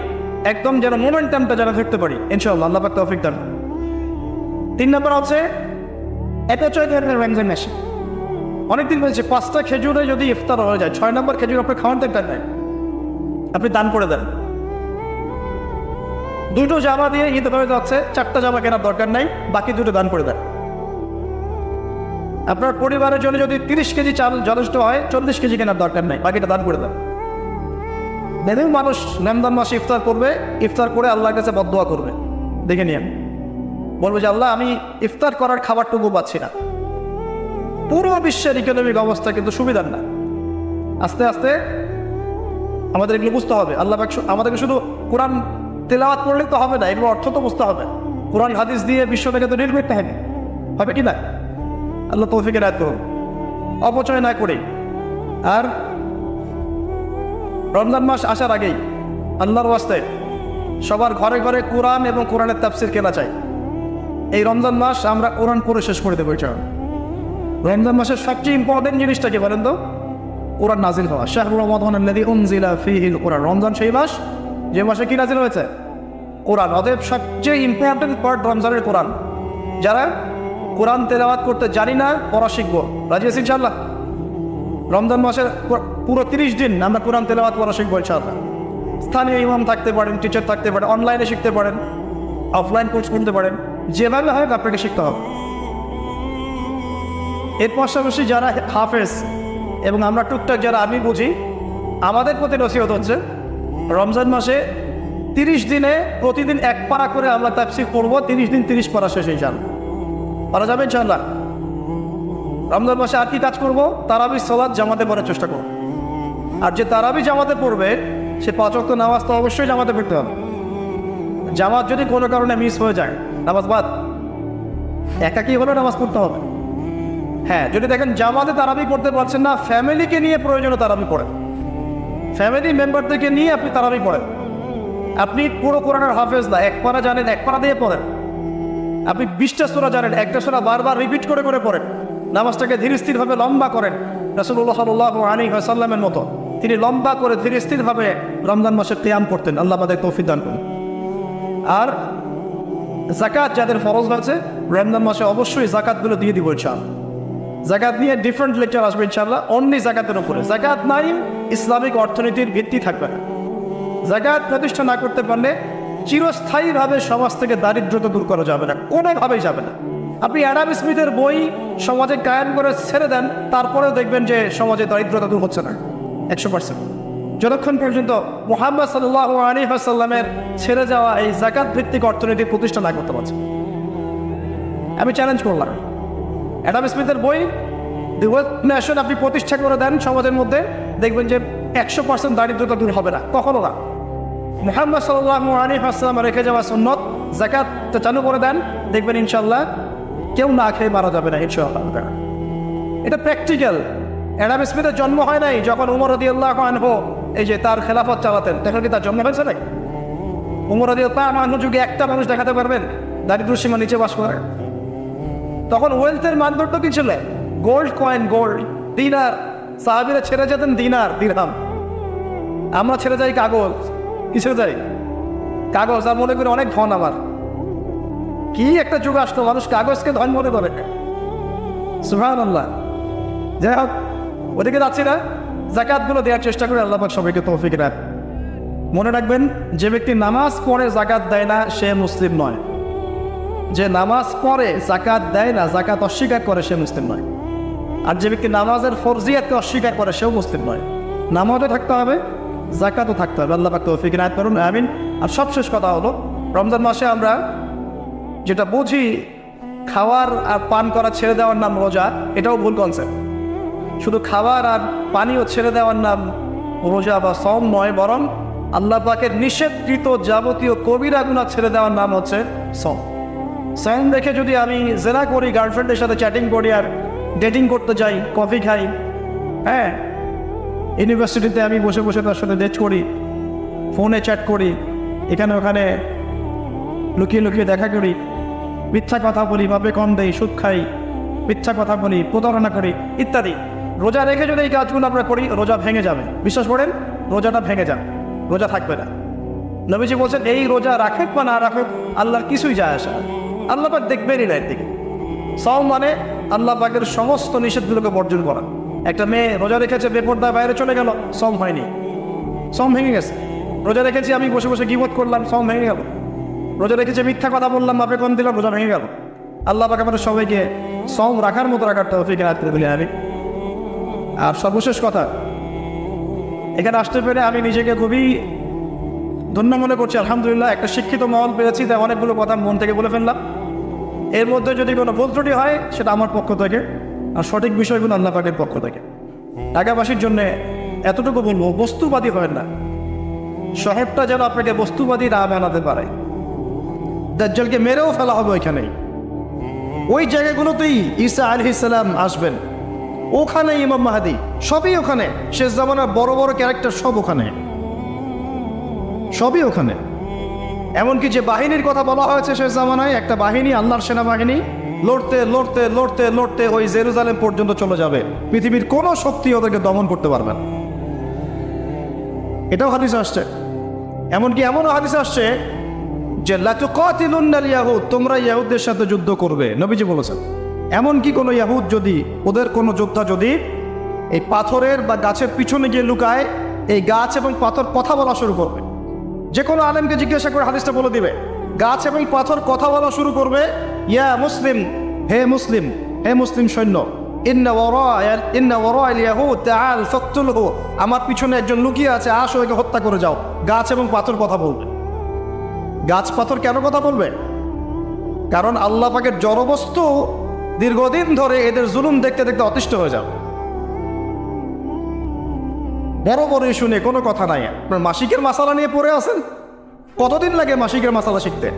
A: একদম যেন মোমেন্টামটা যেন ধরতে পারি ইনশাআল্লাহ। আল্লাহ পাক তৌফিক দান। 3 নম্বর হচ্ছে অপচয় ধরনের রমজান মাসে। অনেকদিন বলছে 5টা খেজুরে যদি ইফতার হয়ে যায়, 6 নম্বর খেজুর আপনি খাওয়ান দরকার নাই, আপনি দান করে দেন। 2টো জামা দিয়ে ঈদ হয়ে যাচ্ছে, 4টা জামা কেনার দরকার নাই, বাকি 2টো দান করে দেন। আপনার পরিবারের জন্য যদি 30 কেজি চাল যথেষ্ট হয়, 40 কেজি কেনার দরকার নাই, বাকিটা দান করে দেন। দেখুন মানুষ রমজান মাসে ইফতার করবে, ইফতার করে আল্লাহর কাছে বদদোয়া করবে, দেখে নিন, বলবে যে আল্লাহ আমি ইফতার করার খাবারটুকু পাচ্ছি না। পুরো বিশ্বের ইকোনমিক অবস্থা কিন্তু সুবিধার না। আস্তে আস্তে আমাদের এগুলো বুঝতে হবে। আল্লাহ আমাদেরকে শুধু কোরআন তেলাওয়াত পড়লেই তো হবে না, এগুলো অর্থ তো বুঝতে হবে। কোরআন হাদিস দিয়ে বিশ্বটাকে তো নির্মিত হবে কি না? আল্লাহ তৌফিকের আয়াত করুন, অপচয় না করে। আর রমজান মাস আসার আগেই আল্লাহর ওয়াস্তে সবার ঘরে ঘরে কোরআন এবং কোরআনের তাফসীর কেনা চাই। এই রমজান মাস আমরা কোরআন পড়ে শেষ করে দেবো। রমজান মাসের সবচেয়ে ইম্পর্টেন্ট জিনিসটা কি বলেন তো? কোরআন নাজিল হওয়া। শাহরুর রমাদানাল্লাযী উনজিলা ফীহিল কোরআন। রমজান সেই মাস যে মাসে কি নাজিল হয়েছে? কোরআন। অতএব সবচেয়ে ইম্পর্টেন্ট পার্ট রমজানের কোরআন। যারা কোরআন তেলাওয়াত করতে জানি না, পড়া শিখবো, রাজি আছি ইনশাআল্লাহ? রমজান মাসের পুরো 30 দিন আমরা কোরআন তেলাওয়াত পড়া শিখবো ইনশাআল্লাহ। স্থানীয় ইমাম থাকতে পারেন, টিচার থাকতে পারেন, অনলাইনে শিখতে পারেন, অফলাইন কোর্স করতে পারেন, যেভাবে হয় আপনাকে শিখতে হবে। এর পাশাপাশি যারা হাফেজ এবং আমরা টুকটাক যারা আমি বুঝি, আমাদের প্রতি নসিহত হচ্ছে রমজান মাসে 30 দিনে প্রতিদিন 1 পারা করে আমরা তাফসীর পড়ব। 30 দিন 30 পারা শেষ ইনশাআল্লাহ পারা যাবে ইনশাআল্লাহ। রমজান মাসে আর কি কাজ করব? তারাবি সালাত জামাতে পড়ার চেষ্টা করব। আর যে তারাবি জামাতে পড়বে সে 5 ওয়াক্ত নামাজ তো অবশ্যই জামাতে পড়তে হবে। জামাত যদি কোনো কারণে মিস হয়ে যায় নামাজ বাদ, একাকি হলে নামাজ পড়তে হবে। হ্যাঁ, যদি দেখেন জামাতে তারাবি পড়তে পারছেন না, ফ্যামিলিকে নিয়ে প্রয়োজনে তারাবি পড়েন, ফ্যামিলি মেম্বারদেরকে নিয়ে আপনি তারাবি পড়েন। আপনি পুরো কোরআনের হাফেজ না, 1 পারা জানেন 1 পারা দিয়ে পড়েন। আপনি 20টা সূরা জানেন, একটা সূরা বারবার রিপিট করে করে পড়েন। নামাজটাকে ধীর স্থিরভাবে লম্বা করেন। রাসূলুল্লাহ সাল্লাল্লাহু আলাইহি ওয়াসাল্লামের মতো তিনি লম্বা করে ধীর স্থিরভাবে রমজান মাসে কিয়াম করতেন। আল্লাহ আমাদের তৌফিক দান করুন। আর যাকাত যাদের ফরজ আছে রমজান মাসে অবশ্যই যাকাতগুলো দিয়ে দিব ইনশাআল্লাহ। যাকাত নিয়ে ডিফারেন্ট লেকচার আসবে ইনশাআল্লাহ, অনলি যাকাতের উপরে। যাকাত নাই ইসলামিক অর্থনীতির ভিত্তি থাকবে না। যাকাত প্রতিষ্ঠা না করতে পারলে চিরস্থায়ীভাবে সমাজ থেকে দারিদ্রতা দূর করা যাবে না, কোনোভাবেই যাবে না। আপনি অ্যাডাম স্মিথের বই সমাজে কায়েম করে ছেড়ে দেন, তারপরেও দেখবেন যে সমাজে দারিদ্রতা দূর হচ্ছে না 100%। যতক্ষণ পর্যন্ত মুহাম্মদ সাল্লাল্লাহু আলাইহি ওয়াসাল্লামের ছেড়ে যাওয়া এই যাকাত ভিত্তিক অর্থনীতি প্রতিষ্ঠা না করতে পারছে। আমি চ্যালেঞ্জ করলাম, অ্যাডাম স্মিথের বই দি ওয়েলথ নেশন আপনি প্রতিষ্ঠা করে দেন সমাজের মধ্যে, দেখবেন যে 100% দারিদ্রতা দূর হবে না, কখনো না। মুহাম্মদ সাল্লাল্লাহু আলাইহি ওয়াসাল্লাম রেখে যাওয়া সুন্নত যাকাতটা চালু করে দেন, দেখবেন ইনশাআল্লাহ কেউ না খেয়ে মারা যাবে না ইনশাআল্লাহ। এটা প্র্যাকটিক্যাল। অ্যাডাম স্মিথের জন্ম হয় নাই যখন উমর রাদিয়াল্লাহু আনহু এই যে তার খেলাফত চালাতেন, তখন কি তার জন্ম হয়েছে নাই? উমর রাদিয়াল্লাহু আনহু যুগে একটা মানুষ দেখাতে পারবেন দারিদ্র সীমার নিচে বাস করে? তখন ওয়েলথের মানদণ্ড কি ছিল? গোল্ড কয়েন, গোল্ড, দিনার। সাহাবীরা ছেড়ে যেতেন দিনার, দিরহাম। আমরা ছেড়ে যাই কাগজ। কি ছেড়ে যাই? কাগজ। আর মনে করি অনেক ধন আমার। কি একটা যুগ আসতো, মানুষ কাগজকে ধন মনে করে। সুবহানাল্লাহ। যাই হোক, ওদিকে যাচ্ছি না। যাকাতগুলো দেওয়ার চেষ্টা করে আল্লাহ পাক সবাইকে তৌফিক দেন। মনে রাখবেন, যে ব্যক্তি নামাজ পড়ে যাকাত দেয় না সে মুসলিম নয়। যে নামাজ পড়ে যাকাত দেয় না, যাকাত অস্বীকার করে, সে মুসলিম নয়। আর যে ব্যক্তি নামাজের ফরজিয়াতকে অস্বীকার করে সেও মুসলিম নয়। নামাজও থাকতে হবে, যাকাতও থাকতে হবে। আল্লাহ পাক তৌফিক দান করুন, আমিন। আর সবশেষ কথা হলো, রমজান মাসে আমরা যেটা বুঝি খাওয়ার আর পান করা ছেড়ে দেওয়ার নাম রোজা, এটাও ভুল কনসেপ্ট। শুধু খাবার আর পানীয় ছেড়ে দেওয়ার নাম রোজা বা সওম নয়, বরং আল্লাহ পাকের নিষেধকৃত যাবতীয় কবিরা গুনাহ ছেড়ে দেওয়ার নাম হচ্ছে সওম। সওম দেখে যদি আমি জেনা করি, গার্লফ্রেন্ডের সাথে চ্যাটিং করি আর ডেটিং করতে যাই, কফি খাই, হ্যাঁ, ইউনিভার্সিটিতে আমি বসে বসে তার সাথে ডেট করি, ফোনে চ্যাট করি, এখানে ওখানে লুকিয়ে লুকিয়ে দেখা করি, মিথ্যা কথা বলি, ভাবে কম দেই, সুদ খাই, মিথ্যা কথা বলি, প্রতারণা করি ইত্যাদি। রোজা রেখে যদি এই কাজগুলো আমরা করি, রোজা ভেঙে যাবে। বিশ্বাস করেন, রোজাটা ভেঙে যাবে, রোজা থাকবে না। নবীজি বলছেন, এই রোজা রাখুক বা না রাখুক আল্লাহর কিছুই যায় আসে না, আল্লাহ পাক দেখবেনই না এর দিকে। সওম মানে আল্লাহ পাকের সমস্ত নিষেধগুলোকে বর্জন করা। একটা মেয়ে রোজা রেখেছে, বেপরদা বাইরে চলে গেল, সওম হয়নি, সওম ভেঙে গেছে। রোজা রেখেছি, আমি বসে বসে গীবত করলাম, সওম ভেঙে গেল। রোজা রেখেছে, মিথ্যা কথা বললাম, মাপে কম দিলাম, রোজা ভেঙে গেল। আল্লাহ পাক আমাদের সবাইকে সওম রাখার মতো রাখার তৌফিক দান করে দিলেন, আমিন। আর সর্বশেষ কথা, এখানে আসতে পেরে আমি নিজেকে খুবই ধন্য মনে করছি, আলহামদুলিল্লাহ। একটা শিক্ষিত মহল পেয়েছি, তাই অনেকগুলো কথা মন থেকে বলে ফেললাম। এর মধ্যে যদি কোনো ভুল ত্রুটি হয় সেটা আমার পক্ষ থেকে, আর সঠিক বিষয়গুলো আল্লাহ পাকের পক্ষ থেকে। ঢাকাবাসীর জন্য এতটুকু বলবো, বস্তুবাদী হয় না। শহরটা যেন আপনাকে বস্তুবাদী না বানাতে পারে। দাজ্জালকে মেরেও ফেলা হবে ওইখানেই, ওই জায়গাগুলোতেই ঈসা আলাইহিস সালাম আসবেন, ওখানে ইমাম মাহদী, সবই ওখানে। শেষ জামানার বড় বড় ক্যারেক্টার সব ওখানে, সবই ওখানে। এমনকি যে বাহিনীর কথা বলা হয়েছে শেষ জামানায়, একটা বাহিনী, আল্লাহর সেনাবাহিনী, লড়তে লড়তে লড়তে লড়তে ওই জেরুজালেম পর্যন্ত চলে যাবে। পৃথিবীর কোনো শক্তি ওদেরকে দমন করতে পারবে না। এটাও হাদিস আসছে। এমনকি এমনও হাদিস আসছে যে লাতুকাতিলুন্নাল ইয়াহুদ, তোমরা ইহুদদের সাথে যুদ্ধ করবে, নবীজি বলেছেন। এমনকি কোনো ইহুদ যদি, ওদের কোনো যোদ্ধা যদি এই পাথরের বা গাছের পিছনে গিয়ে লুকায়, এই গাছ এবং পাথর কথা বলা শুরু করবে। যে কোনো আলেমকে জিজ্ঞাসা করে হাদিসটা বলে দিবে। গাছ এবং পাথর কথা বলা শুরু করবে, ইয়া মুসলিম, হে মুসলিম, হে মুসলিম সৈন্য, ইন্না ওয়ারা'আল ইয়াহুদ তাআল ফাকতুলহু, আমার পিছনে একজন লুকিয়ে আছে, আসো একে হত্যা করে যাও। গাছ এবং পাথর কথা বলবে। গাছ পাথর কেন কথা বলবে? কারণ আল্লাহ পাকের জড়বস্তু দীর্ঘদিন ধরে এদের জুলুম দেখতে দেখতে অতিষ্ঠ হয়ে যাবে। বড় বড় ইস্যু নিয়ে কোনো কথা নাই। আপনার মাসিকের মাসালা নিয়ে পড়ে আছেন, কতদিন লাগে মাসিকের মাসালা শিখতে?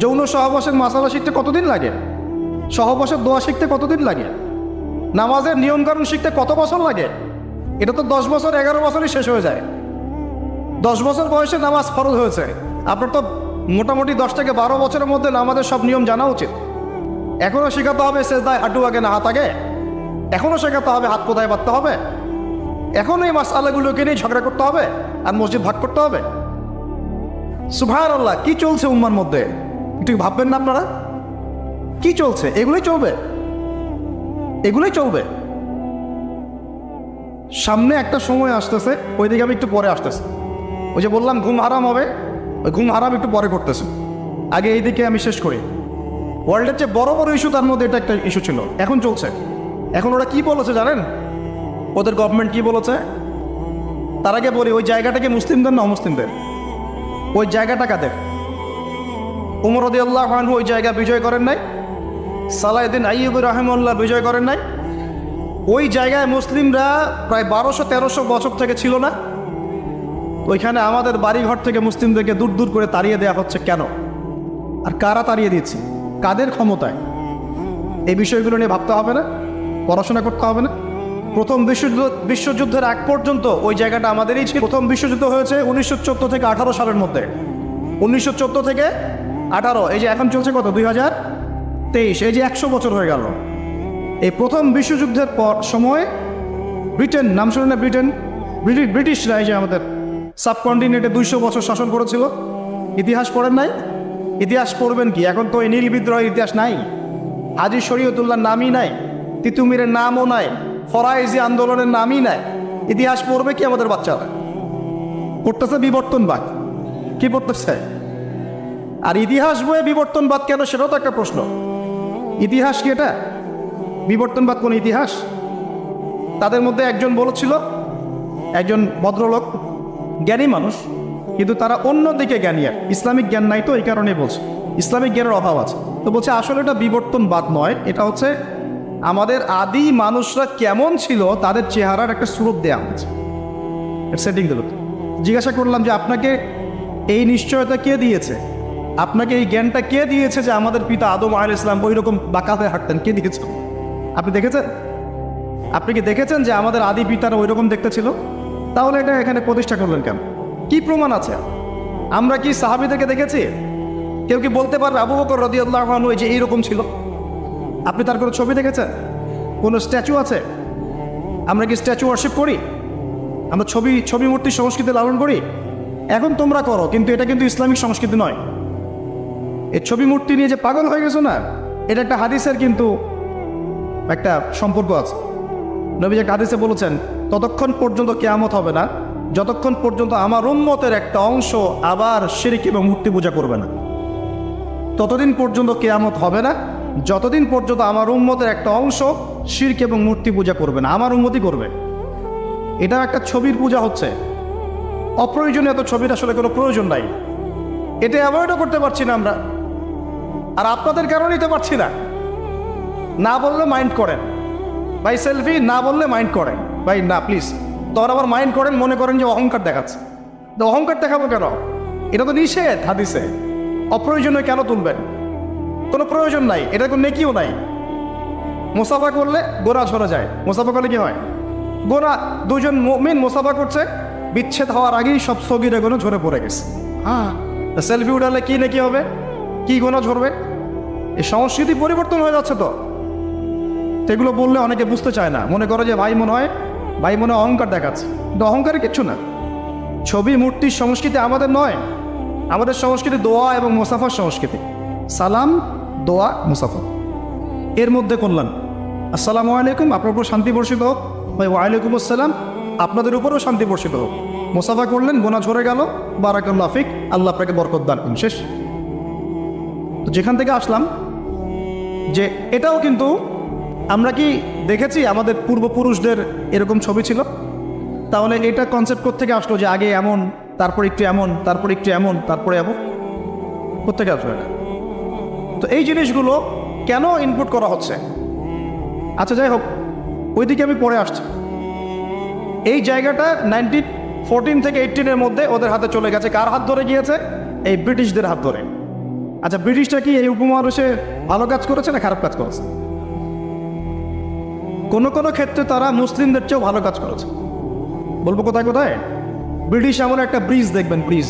A: যৌন সহবাসের মাসালা শিখতে কতদিন লাগে? সহবাসের দোয়া শিখতে কতদিন লাগে? নামাজের নিয়মকানুন শিখতে কত বছর লাগে? এটা তো 10 বছর 11 বছরই শেষ হয়ে যায়। 10 বছর বয়সে নামাজ ফরজ হয়েছে, আপনার তো মোটামুটি 10 থেকে 12 বছরের মধ্যে নামাজের সব নিয়ম জানা উচিত। এখনও শেখাতে হবে সেজদায় হাঁটু আগে না হাত আগে, এখনও শেখাতে হবে হাত কোথায় বাঁধতে হবে, এখন এই মাসআলাগুলোকে নিয়ে ঝগড়া করতে হবে আর মসজিদ ভাগ করতে হবে। সুবহানাল্লাহ, কি চলছে উম্মার মধ্যে একটু ভাববেন না আপনারা? কি চলছে? এগুলোই চলবে, এগুলোই চলবে। সামনে একটা সময় আসতেছে, ওই দিকে আমি একটু পরে আসতেছি। ওই যে বললাম ঘুম হারাম হবে, ওই ঘুম হারাম একটু পরে করতেছে। আগে এই দিকে আমি শেষ করি। ওয়ার্ল্ডের যে বড় বড় ইস্যু, তার মধ্যে এটা একটা ইস্যু ছিল, এখন চলছে। এখন ওরা কি বলেছে জানেন? ওদের গভর্নমেন্ট কি বলেছে? তার আগে বলি, ওই জায়গাটাকে মুসলিমদের না অমুসলিমদের? ওই জায়গাটা কাদের? উমর রাদিয়াল্লাহু আনহু ওই জায়গা বিজয় করেন নাই? সালাউদ্দিন আইয়ুবী রাহিমাহুল্লাহ বিজয় করেন নাই? ওই জায়গায় মুসলিমরা প্রায় 1200-1300 বছর থেকে ছিল না? ওইখানে আমাদের বাড়িঘর থেকে মুসলিমদেরকে দূর দূর করে তাড়িয়ে দেওয়া হচ্ছে কেন? আর কারা তাড়িয়ে দিচ্ছে? কাদের ক্ষমতায়? এই বিষয়গুলো নিয়ে ভাবতে হবে না? পড়াশোনা করতে হবে না? প্রথম বিশ্বযুদ্ধের আগ পর্যন্ত ওই জায়গাটা আমাদেরই ছিল। প্রথম বিশ্বযুদ্ধ হয়েছে 1914 থেকে 18 সালের মধ্যে। 1914 থেকে 18, এই যে এখন চলছে কত, 2023, এই যে 100 বছর হয়ে গেল। এই প্রথম বিশ্বযুদ্ধের পর সময় ব্রিটেন, নাম শুনে না? ব্রিটিশরা এই যে আমাদের সাবকন্টিনেন্টে 200 বছর শাসন করেছিল। ইতিহাস পড়েন নাই? ইতিহাস পড়বেন কি? এখন তো এই নীল বিদ্রোহের ইতিহাস নাই, হাজী শরীয়তুল্লাহর নামই নাই, তিতুমিরের নামও নাই, ফরাইজি আন্দোলনের নামই নাই। ইতিহাস পড়বে কি আমাদের বাচ্চারা? পড়তেছে বিবর্তনবাদ। কি পড়তেছে? আর ইতিহাস বইয়ে বিবর্তনবাদ কেন, সেটাও তো একটা প্রশ্ন। ইতিহাস কি এটা? বিবর্তনবাদ কোন ইতিহাস? তাদের মধ্যে একজন বলেছিল, একজন ভদ্রলোক, জ্ঞানী মানুষ, কিন্তু তারা অন্যদিকে জ্ঞানী, আর ইসলামিক জ্ঞান নাই, তো এই কারণে বলছে ইসলামিক জ্ঞানের অভাব আছে। তো বলছে আসলে এটা বিবর্তনবাদ নয়, এটা হচ্ছে আমাদের আদি মানুষরা কেমন ছিল তাদের চেহারার একটা স্বরূপ দেওয়া হয়েছে, সেটিং দিল। জিজ্ঞাসা করলাম যে আপনাকে এই নিশ্চয়তা কে দিয়েছে, আপনাকে এই জ্ঞানটা কে দিয়েছে যে আমাদের পিতা আদম আলাইহিস সালাম ওই রকম বাঁকা হয়ে হাঁটতেন? কে দিয়েছে? আপনি দেখেছেন? আপনি কি দেখেছেন যে আমাদের আদি পিতারা ওই রকম দেখতে ছিল? তাহলে এটা এখানে প্রতিষ্ঠা করলেন কেন? কি প্রমাণ আছে? আমরা কি সাহাবীদেরকে দেখেছি? কেউ কি বলতে পারবে আবু বকর রাদিয়াল্লাহু আনহু যে এইরকম ছিল? আপনি তার কোনো ছবি দেখেছেন? কোনো স্ট্যাচু আছে? আমরা কি স্ট্যাচু ওয়ার্শিপ করি? আমরা ছবি মূর্তি সংস্কৃতি লালন করি? এখন তোমরা করো, কিন্তু এটা কিন্তু ইসলামিক সংস্কৃতি নয়। এই ছবি মূর্তি নিয়ে যে পাগল হয়ে গেছো না, এটা একটা হাদিসের কিন্তু একটা সম্পর্ক আছে। নবী যে হাদিসে বলেছেন, ততক্ষণ পর্যন্ত কিয়ামত হবে না যতক্ষণ পর্যন্ত আমার উম্মতের একটা অংশ আবার শিরক এবং মূর্তি পূজা করবে না। ততদিন পর্যন্ত কিয়ামত হবে না যতদিন পর্যন্ত আমার উম্মতের একটা অংশ শিরক এবং মূর্তি পূজা করবে না। আমার উম্মতই করবে। এটা একটা ছবির পূজা হচ্ছে, অপ্রয়োজনীয় এত ছবির আসলে কোনো প্রয়োজন নাই। এটা অ্যাভয়েডও করতে পারছি না আমরা, আর আপনাদের কারণে নিতে পারছি না। না বললে মাইন্ড করেন ভাই, সেলফি না বললে মাইন্ড করেন ভাই, না প্লিজ। তখন আবার মাইন্ড করেন, মনে করেন যে অহংকার দেখাচ্ছে। তো অহংকার দেখাবো কেন? এটা তো নিষেধ হাদিসে। অপ্রয়োজনীয় কেন তুলবেন? কোনো প্রয়োজন নাই, এটা কোনো নেকিও নাই। মুসাফা করলে গোনা ঝরে যায়। মুসাফা করলে কি হয়? গোনা, দুজন মুমিন মুসাফা করছে, বিচ্ছেদ হওয়ার আগেই সব সগীরা গোনা ঝরে পড়ে গেছে। হ্যাঁ, সেলফি উঠালে কি নাকি হবে? কি গোনা ঝরবে? এই সংস্কৃতি পরিবর্তন হয়ে যাচ্ছে তো। এগুলো বললে অনেকে বুঝতে চায় না, মনে করে যে ভাই মনে হয় অহংকার দেখাচ্ছে। কিন্তু অহংকারে কিচ্ছু না। ছবি মূর্তির সংস্কৃতি আমাদের নয়। আমাদের সংস্কৃতি দোয়া এবং মুসাফার সংস্কৃতি। সালাম, দোয়া, মুসাফা, এর মধ্যে করলাম আসসালামু আলাইকুম, আপনার উপর শান্তি বর্ষিত হোক। ভাই ওয়ালাইকুম আসসালাম, আপনাদের উপরও শান্তি বর্ষিত হোক। মুসাফা করলেন, গোনা ঝরে গেল, বারাকাল্লাহু ফিক, আল্লাহ আপনাকে বরকত দান করুন, শেষ। তো যেখান থেকে আসলাম যে এটাও কিন্তু আমরা কি দেখেছি আমাদের পূর্বপুরুষদের এরকম ছবি ছিল? তাহলে এটা কনসেপ্ট কোত্থেকে আসলো যে আগে এমন, তারপর একটু এমন, তারপর একটু এমন, তারপরে এমন? কোত্থেকে আসলো এটা? তো এই জিনিসগুলো কেন ইনপুট করা হচ্ছে? আচ্ছা যাই হোক, ওইদিকে আমি পরে আসছি। এই জায়গাটা 1914 থেকে 18-এর মধ্যে ওদের হাতে চলে গেছে। কার হাত ধরে গিয়েছে? এই ব্রিটিশদের হাত ধরে। আচ্ছা, ব্রিটিশটা কি এই উপমহাদেশে ভালো কাজ করেছে না খারাপ কাজ করেছে? কোনো কোনো ক্ষেত্রে তারা মুসলিমদের চেয়েও ভালো কাজ করেছে। বলবো কোথায় কোথায়? ব্রিটিশ এমন একটা ব্রিজ দেখবেন, ব্রিজ